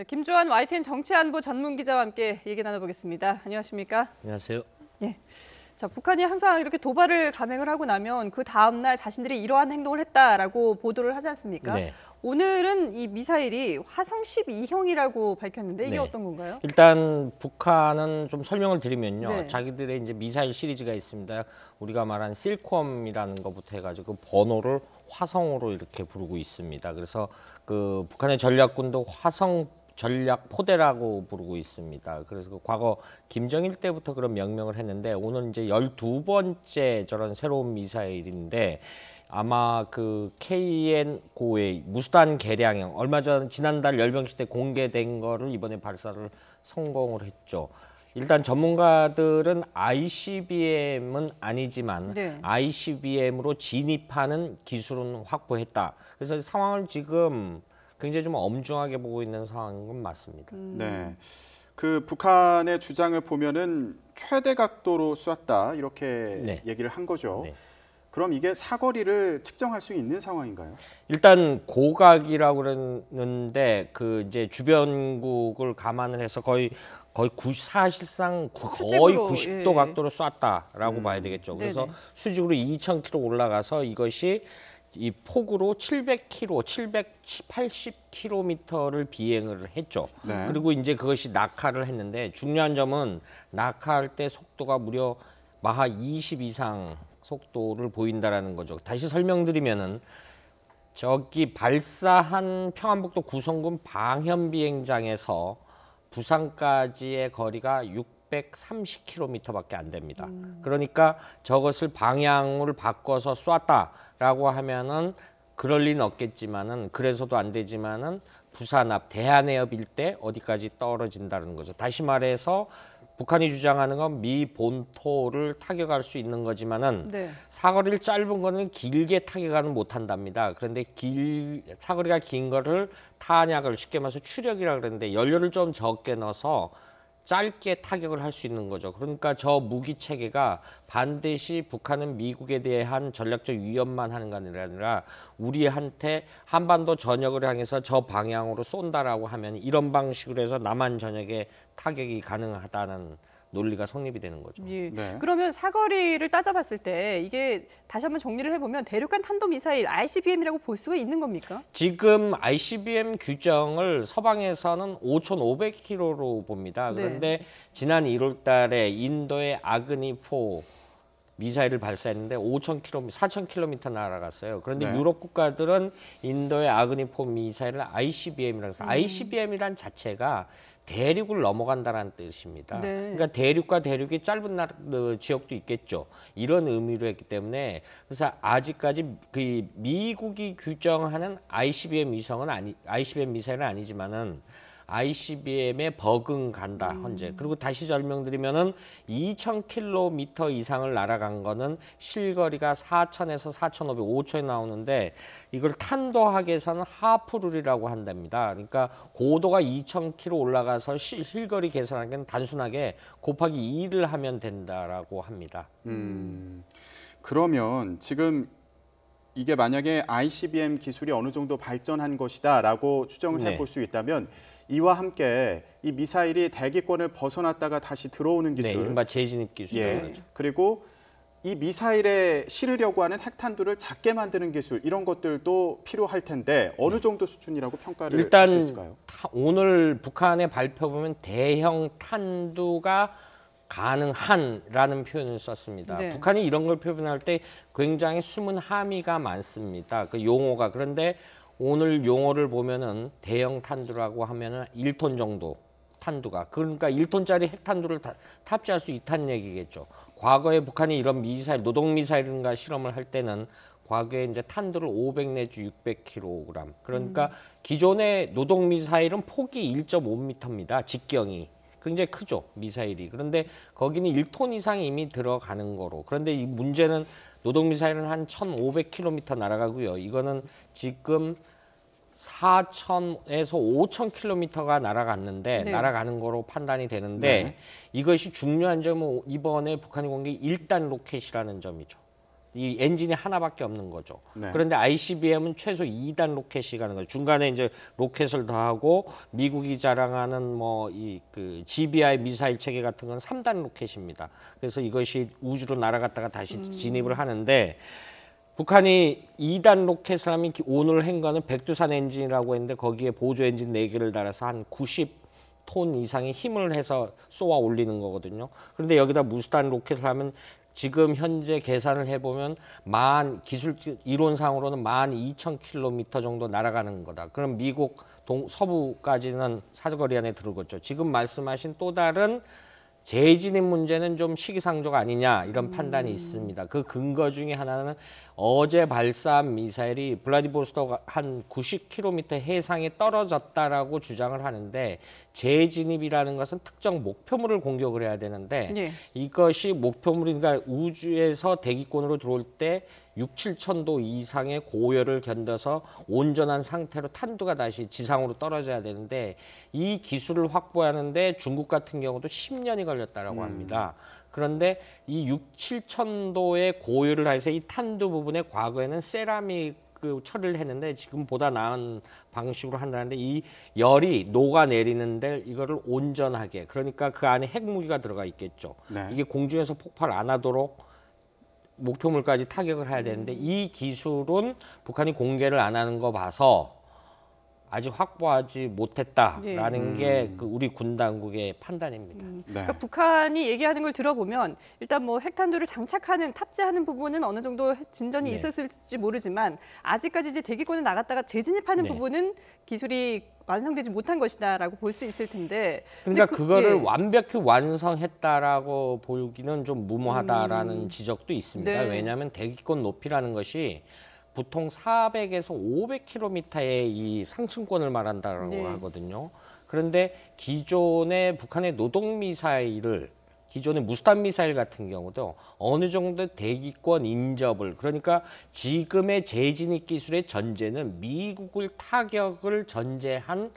자, 김주환 YTN 정치안보 전문 기자와 함께 얘기 나눠보겠습니다. 안녕하십니까? 안녕하세요. 네. 자, 북한이 항상 이렇게 도발을 감행을 하고 나면 그 다음 날 자신들이 이러한 행동을 했다라고 보도를 하지 않습니까? 네. 오늘은 이 미사일이 화성 12형이라고 밝혔는데 이게 네. 어떤 건가요? 일단 북한은 좀 설명을 드리면요. 네. 자기들의 이제 미사일 시리즈가 있습니다. 우리가 말한 실콤이라는 것부터 해가지고 번호를 화성으로 이렇게 부르고 있습니다. 그래서 그 북한의 전략군도 화성 전략 포대라고 부르고 있습니다. 그래서 그 과거 김정일 때부터 그런 명명을 했는데 오늘 이제 12번째 저런 새로운 미사일인데 아마 그 KN-9의 무수단 개량형 얼마 전 지난달 열병식 때 공개된 거를 이번에 발사를 성공을 했죠. 일단 전문가들은 ICBM은 아니지만 네. ICBM으로 진입하는 기술은 확보했다. 그래서 상황을 지금 굉장히 좀 엄중하게 보고 있는 상황인 건 맞습니다. 네, 그 북한의 주장을 보면은 최대 각도로 쐈다 이렇게 네. 얘기를 한 거죠. 네. 그럼 이게 사거리를 측정할 수 있는 상황인가요? 일단 고각이라고 그랬는데 그 이제 주변국을 감안을 해서 거의 사실상 거의 수직으로, 90도 예. 각도로 쐈다라고 봐야 되겠죠. 그래서 네네. 수직으로 2,000km 올라가서 이것이 이 폭으로 700km, 780km를 비행을 했죠. 네. 그리고 이제 그것이 낙하를 했는데 중요한 점은 낙하할 때 속도가 무려 마하 20 이상 속도를 보인다라는 거죠. 다시 설명드리면은 저기 발사한 평안북도 구성군 방현 비행장에서 부산까지의 거리가 630km밖에 안 됩니다. 그러니까 저것을 방향을 바꿔서 쐈다라고 하면은 그럴 리는 없겠지만은 그래서도 안 되지만은 부산 앞 대한해협 일대 어디까지 떨어진다는 거죠. 다시 말해서 북한이 주장하는 건 미 본토를 타격할 수 있는 거지만은 네. 사거리를 짧은 거는 길게 타격하는 못한답니다. 그런데 사거리가 긴 거를 탄약을 쉽게 말해서 추력이라 그러는데 연료를 좀 적게 넣어서 짧게 타격을 할 수 있는 거죠. 그러니까 저 무기 체계가 반드시 북한은 미국에 대한 전략적 위협만 하는 게 아니라 우리한테 한반도 전역을 향해서 저 방향으로 쏜다라고 하면 이런 방식으로 해서 남한 전역에 타격이 가능하다는 논리가 성립이 되는 거죠. 예. 네. 그러면 사거리를 따져봤을 때 이게 다시 한번 정리를 해보면 대륙간 탄도미사일 ICBM이라고 볼 수가 있는 겁니까? 지금 ICBM 규정을 서방에서는 5,500km로 봅니다. 네. 그런데 지난 1월 달에 인도의 아그니4 미사일을 발사했는데 4,000km 날아갔어요. 그런데 네. 유럽 국가들은 인도의 아그니4 미사일을 ICBM이라고 해서 ICBM이란 자체가 대륙을 넘어간다는 뜻입니다. 네. 그러니까 대륙과 대륙이 짧은 지역도 있겠죠. 이런 의미로 했기 때문에 그래서 아직까지 그 미국이 규정하는 ICBM 미사일은 아니지만은 ICBM에 버금간다 현재. 그리고 다시 설명드리면은 2,000km 이상을 날아간 거는 실거리가 4,000에서 4,500, 5초에 나오는데 이걸 탄도학에서는 하프룰이라고 한답니다. 그러니까 고도가 2,000km 올라가서 실거리 계산하기는 단순하게 곱하기 2를 하면 된다라고 합니다. 그러면 지금 이게 만약에 ICBM 기술이 어느 정도 발전한 것이다라고 추정을 네. 해볼 수 있다면 이와 함께 이 미사일이 대기권을 벗어났다가 다시 들어오는 네, 기술, 이른바 재진입 기술이라고 그러죠. 그리고 이 미사일에 실으려고 하는 핵탄두를 작게 만드는 기술 이런 것들도 필요할 텐데 어느 정도 수준이라고 평가를 할 수 일단 있을까요? 오늘 북한의 발표 보면 대형 탄두가 가능한라는 표현을 썼습니다. 네. 북한이 이런 걸 표현할 때 굉장히 숨은 함의가 많습니다. 그 용어가. 그런데 오늘 용어를 보면은 대형 탄두라고 하면은 1톤 정도 탄두가. 그러니까 1톤짜리 핵탄두를 탑재할 수 있다는 얘기겠죠. 과거에 북한이 이런 미사일, 노동 미사일인가 실험을 할 때는 과거에 이제 탄두를 500 내지 600kg. 그러니까 기존의 노동 미사일은 폭이 1.5m입니다. 직경이. 굉장히 크죠, 미사일이. 그런데 거기는 1톤 이상이 이미 들어가는 거로. 그런데 이 문제는 노동미사일은 한 1,500km 날아가고요. 이거는 지금 4,000에서 5,000km가 날아갔는데 네. 날아가는 거로 판단이 되는데 네. 이것이 중요한 점은 이번에 북한이 공개 1단 로켓이라는 점이죠. 이 엔진이 하나밖에 없는 거죠. 네. 그런데 ICBM은 최소 2단 로켓이 가는 거죠. 중간에 이제 로켓을 더하고 미국이 자랑하는 뭐 이 그 GBI 미사일 체계 같은 건 3단 로켓입니다. 그래서 이것이 우주로 날아갔다가 다시 진입을 하는데 북한이 2단 로켓을 하면 오늘 한 거는 백두산 엔진이라고 했는데 거기에 보조 엔진 4개를 달아서 한 90톤 이상의 힘을 해서 쏘아 올리는 거거든요. 그런데 여기다 무수단 로켓을 하면 지금 현재 계산을 해보면 기술 이론상으로는 12,000km 정도 날아가는 거다. 그럼 미국 서부까지는 사거리 안에 들어오겠죠. 지금 말씀하신 또 다른 재진입 문제는 좀 시기상조가 아니냐 이런 판단이 있습니다. 그 근거 중에 하나는 어제 발사한 미사일이 블라디보스토크 한 90km 해상에 떨어졌다라고 주장을 하는데 재진입이라는 것은 특정 목표물을 공격을 해야 되는데 예. 이것이 목표물이 그러니까 우주에서 대기권으로 들어올 때 6, 7천도 이상의 고열을 견뎌서 온전한 상태로 탄두가 다시 지상으로 떨어져야 되는데 이 기술을 확보하는데 중국 같은 경우도 10년이 걸렸다라고 합니다. 그런데 이 6, 7천도의 고열을 해서 이 탄두 부분에 과거에는 세라믹 처리를 했는데 지금보다 나은 방식으로 한다는데 이 열이 녹아내리는데 이거를 온전하게 그러니까 그 안에 핵무기가 들어가 있겠죠. 네. 이게 공중에서 폭발 안 하도록 목표물까지 타격을 해야 되는데 이 기술은 북한이 공개를 안 하는 거 봐서 아직 확보하지 못했다라는 게 그 우리 군 당국의 판단입니다. 네. 그러니까 북한이 얘기하는 걸 들어보면 일단 뭐 핵탄두를 장착하는 탑재하는 부분은 어느 정도 진전이 네. 있었을지 모르지만 아직까지 이제 대기권에 나갔다가 재진입하는 네. 부분은 기술이 완성되지 못한 것이다라고 볼 수 있을 텐데. 그러니까 근데 그거를 예. 완벽히 완성했다라고 보기는 좀 무모하다라는 지적도 있습니다. 네. 왜냐하면 대기권 높이라는 것이 보통 400에서 500km의 이 상층권을 말한다고 네. 하거든요. 그런데 기존의 북한의 노동 미사일을 기존의 무수단 미사일 같은 경우도 어느 정도 대기권 인접을 그러니까 지금의 재진입 기술의 전제는 미국을 타격을 전제한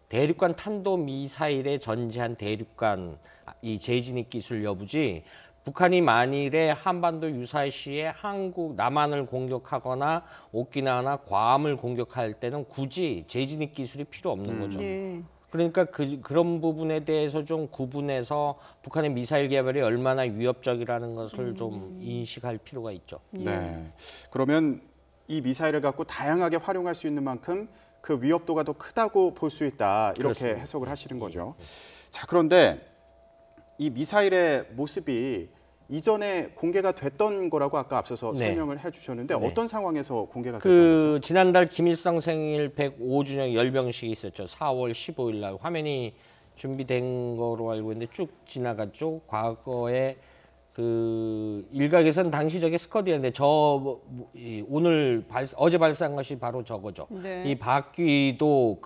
대륙간 탄도 미사일에 전제한 대륙간 이 재진입 기술 여부지 북한이 만일에 한반도 유사시에 한국 남한을 공격하거나 오키나와나 괌을 공격할 때는 굳이 재진입 기술이 필요 없는 거죠. 예. 그러니까 그런 부분에 대해서 좀 구분해서 북한의 미사일 개발이 얼마나 위협적이라는 것을 좀 인식할 필요가 있죠. 네. 그러면 이 미사일을 갖고 다양하게 활용할 수 있는 만큼 그 위협도가 더 크다고 볼 수 있다. 이렇게 그렇습니다. 해석을 하시는 거죠. 자, 그런데 이 미사일의 모습이 이전에 공개가 됐던 거라고 아까 앞서서 네. 설명을 해주셨는데 네. 어떤 상황에서 공개가 됐던 거죠? 지난달 김일성 생일 105주년 열병식이 있었죠. 4월 15일 날 화면이 준비된 거로 알고 있는데 쭉 지나갔죠. 과거에 일각에서는 당시 저게 스커드였는데 어제 발사한 것이 바로 저거죠. 네. 이 바퀴도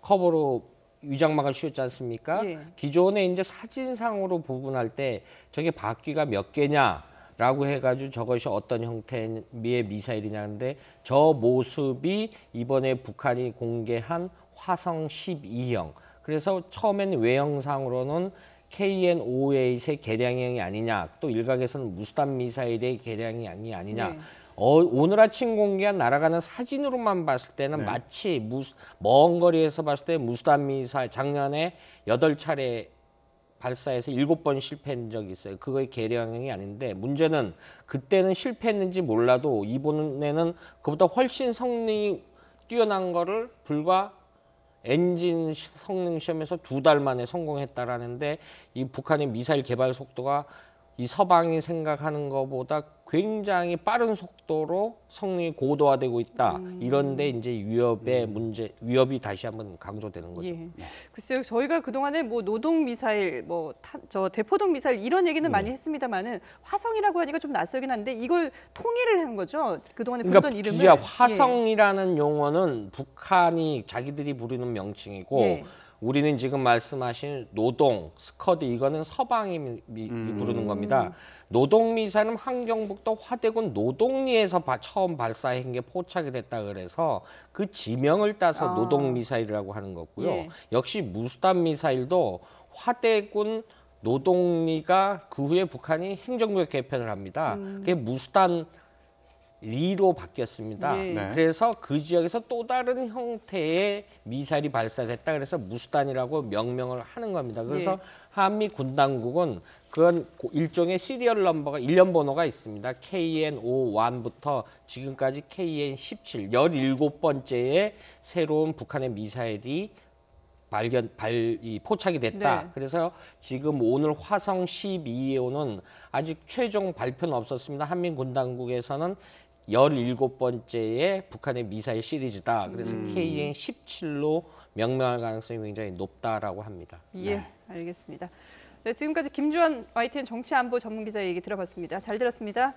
커버로 위장막을 씌웠지 않습니까? 예. 기존에 이제 사진상으로 부분할 때 저게 바퀴가 몇 개냐라고 해가지고 저것이 어떤 형태의 미사일이냐는데 저 모습이 이번에 북한이 공개한 화성 12형. 그래서 처음엔 외형상으로는 KN-588의 개량형이 아니냐, 또 일각에서는 무수단 미사일의 개량이 아니냐. 네. 오늘 아침 공개한 날아가는 사진으로만 봤을 때는 네. 마치 먼 거리에서 봤을 때 무수단 미사일 작년에 8차례 발사해서 7번 실패한 적이 있어요. 그거의 개량형이 아닌데 문제는 그때는 실패했는지 몰라도 이번에는 그보다 훨씬 성능이 뛰어난 거를 불과 엔진 성능 시험에서 2달 만에 성공했다라는데 이 북한의 미사일 개발 속도가 이 서방이 생각하는 것보다 굉장히 빠른 속도로 성능이 고도화되고 있다. 이런데 이제 위협이 다시 한번 강조되는 거죠. 예. 글쎄요, 저희가 그동안에 뭐 노동 미사일, 대포동 미사일 이런 얘기는 많이 했습니다만은 화성이라고 하니까 좀 낯설긴 한데 이걸 통일을 한 거죠. 그동안에 부르던 그러니까 이름을. 진짜 화성이라는 용어는 북한이 자기들이 부르는 명칭이고 예. 우리는 지금 말씀하신 노동, 스커드 이거는 서방이 부르는 겁니다. 노동 미사일은 함경북도 화대군 노동리에서 처음 발사한 게 포착이 됐다 그래서 그 지명을 따서 노동 미사일이라고 하는 거고요. 예. 역시 무수단 미사일도 화대군 노동리가 그 후에 북한이 행정구역 개편을 합니다. 그게 무수단 리로 바뀌었습니다. 예. 네. 그래서 그 지역에서 또 다른 형태의 미사일이 발사됐다. 그래서 무수단이라고 명명을 하는 겁니다. 그래서 예. 한미 군 당국은 그건 일종의 시리얼 넘버가 일련 번호가 있습니다. KN-51부터 지금까지 KN-17, 17번째의 새로운 북한의 미사일이 포착이 됐다. 네. 그래서 지금 오늘 화성 12에 오는 아직 최종 발표는 없었습니다. 한민군 당국에서는 17번째의 북한의 미사일 시리즈다. 그래서 KN-17로 명명할 가능성이 굉장히 높다라고 합니다. 예, 알겠습니다. 네, 지금까지 김주환 YTN 정치안보 전문기자 얘기 들어봤습니다. 잘 들었습니다.